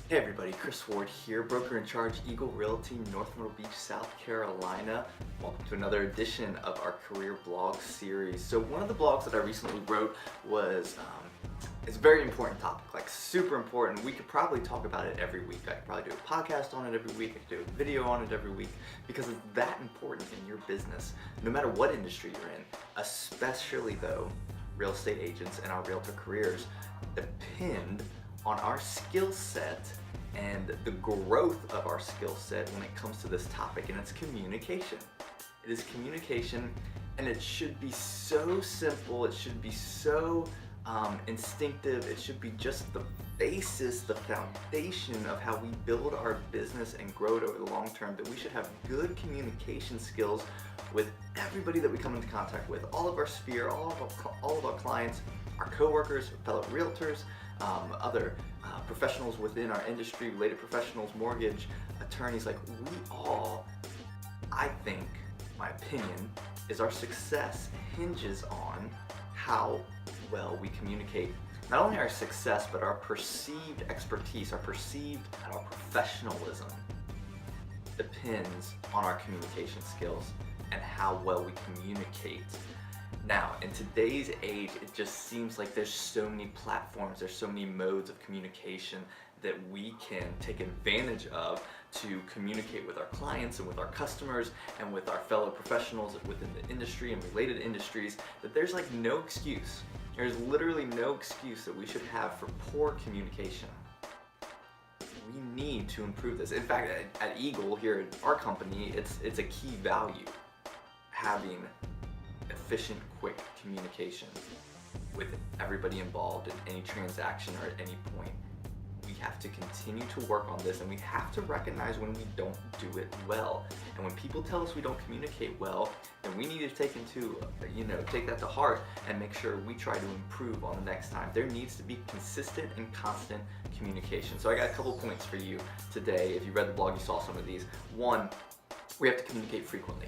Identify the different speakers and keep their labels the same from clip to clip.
Speaker 1: Hey everybody, Chris Ward here, broker in charge, Eagle Realty, North Myrtle Beach, South Carolina. Welcome to another edition of our career blog series. So one of the blogs that I recently wrote was, it's a very important topic, like super important. We could probably talk about it every week. I could probably do a podcast on it every week. I could do a video on it every week because it's that important in your business, no matter what industry you're in, especially though real estate agents and our realtor careers depend on our skill set and the growth of our skill set when it comes to this topic, and it's communication. It is communication, and it should be so simple, it should be so instinctive, it should be just the basis, the foundation of how we build our business and grow it over the long term, that we should have good communication skills with everybody that we come into contact with, all of our sphere, all of our clients, our coworkers, fellow realtors, other professionals within our industry, related professionals, mortgage attorneys. Like, we all, I think, my opinion, is our success hinges on how well we communicate. Not only our success, but our perceived expertise, our professionalism depends on our communication skills and how well we communicate. Now, in today's age, it just seems like there's so many platforms, there's so many modes of communication that we can take advantage of to communicate with our clients and with our customers and with our fellow professionals within the industry and related industries, that there's like no excuse. There's literally no excuse that we should have for poor communication. We need to improve this. In fact, at Eagle, here at our company, it's a key value, having efficient, quick communication with everybody involved in any transaction or at any point. We have to continue to work on this, and we have to recognize when we don't do it well. And when people tell us we don't communicate well, then we need to take that to heart and make sure we try to improve on the next time. There needs to be consistent and constant communication. So I got a couple points for you today. If you read the blog, you saw some of these. One, we have to communicate frequently.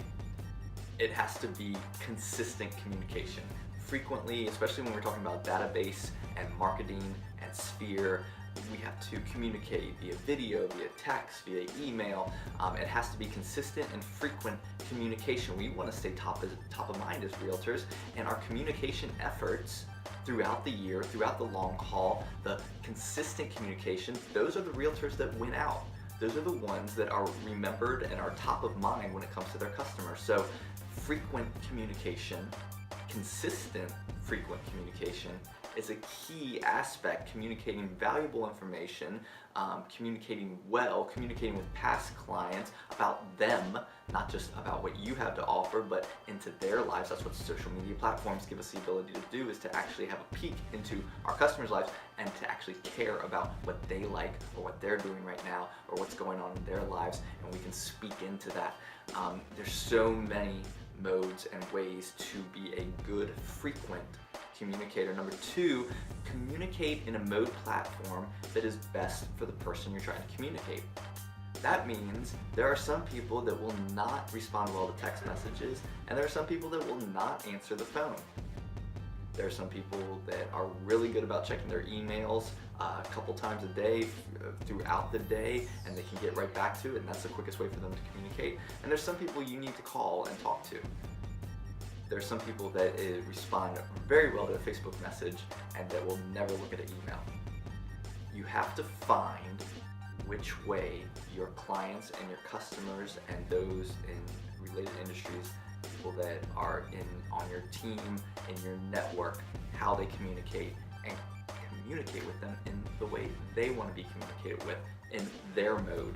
Speaker 1: It has to be consistent communication. Frequently, especially when we're talking about database and marketing and sphere, we have to communicate via video, via text, via email. It has to be consistent and frequent communication. We want to stay top of mind as realtors, and our communication efforts throughout the year, throughout the long haul, the consistent communication, those are the realtors that win out. Those are the ones that are remembered and are top of mind when it comes to their customers. So frequent communication, consistent frequent communication is a key aspect. Communicating valuable information, communicating well, communicating with past clients about them, not just about what you have to offer, but into their lives. That's what social media platforms give us the ability to do, is to actually have a peek into our customers' lives and to actually care about what they like or what they're doing right now or what's going on in their lives, and we can speak into that. There's so many modes and ways to be a good frequent communicator. Number two, communicate in a mode platform that is best for the person you're trying to communicate. That means there are some people that will not respond well to text messages, and there are some people that will not answer the phone. There are some people that are really good about checking their emails a couple times a day throughout the day, and they can get right back to it, and that's the quickest way for them to communicate. And there's some people you need to call and talk to. There's some people that respond very well to a Facebook message and that will never look at an email. You have to find which way your clients and your customers and those in related industries, people that are on your team, in your network, how they communicate, and communicate with them in the way they want to be communicated with, in their mode.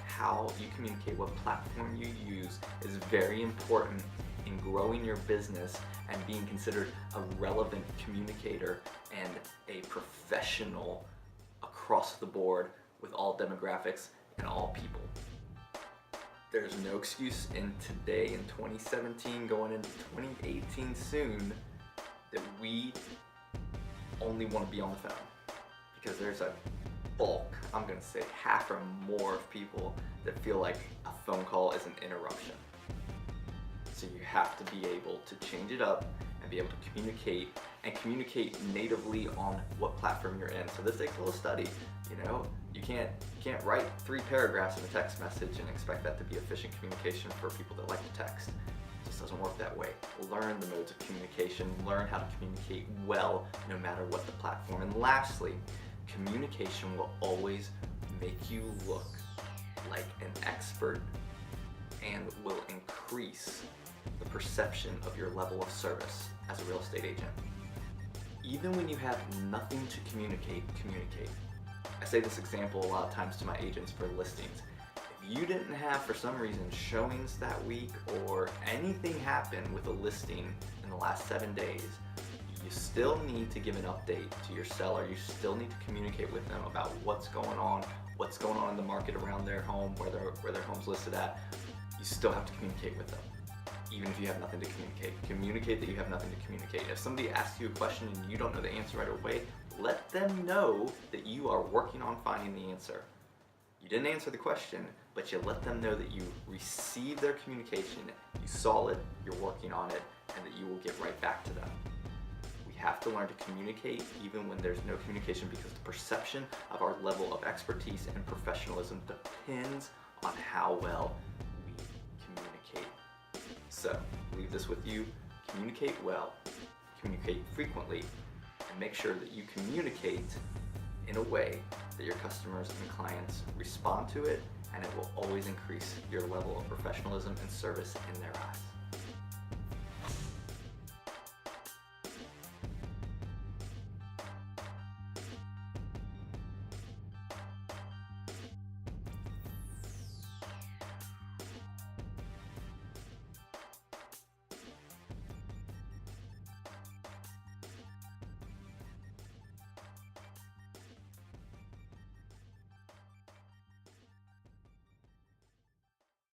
Speaker 1: How you communicate, what platform you use, is very important in growing your business and being considered a relevant communicator and a professional across the board with all demographics and all people. There's no excuse in today, in 2017, going into 2018 soon, that we only want to be on the phone, because there's a bulk, I'm going to say half or more of people that feel like a phone call is an interruption. So you have to be able to change it up and be able to communicate and communicate natively on what platform you're in. So this takes a little study. You can't write 3 paragraphs in a text message and expect that to be efficient communication for people that like to text. It just doesn't work that way. Learn the modes of communication, learn how to communicate well no matter what the platform. And lastly, communication will always make you look like an expert and will increase the perception of your level of service as a real estate agent. Even when you have nothing to communicate, communicate. I say this example a lot of times to my agents for listings. If you didn't have, for some reason, showings that week or anything happened with a listing in the last 7 days, you still need to give an update to your seller. You still need to communicate with them about what's going on in the market around their home, where their home's listed at. You still have to communicate with them. Even if you have nothing to communicate. Communicate that you have nothing to communicate. If somebody asks you a question and you don't know the answer right away, let them know that you are working on finding the answer. You didn't answer the question, but you let them know that you received their communication, you saw it, you're working on it, and that you will get right back to them. We have to learn to communicate even when there's no communication, because the perception of our level of expertise and professionalism depends on how well we communicate. So, leave this with you. Communicate well, communicate frequently, and make sure that you communicate in a way that your customers and clients respond to it, and it will always increase your level of professionalism and service in their eyes.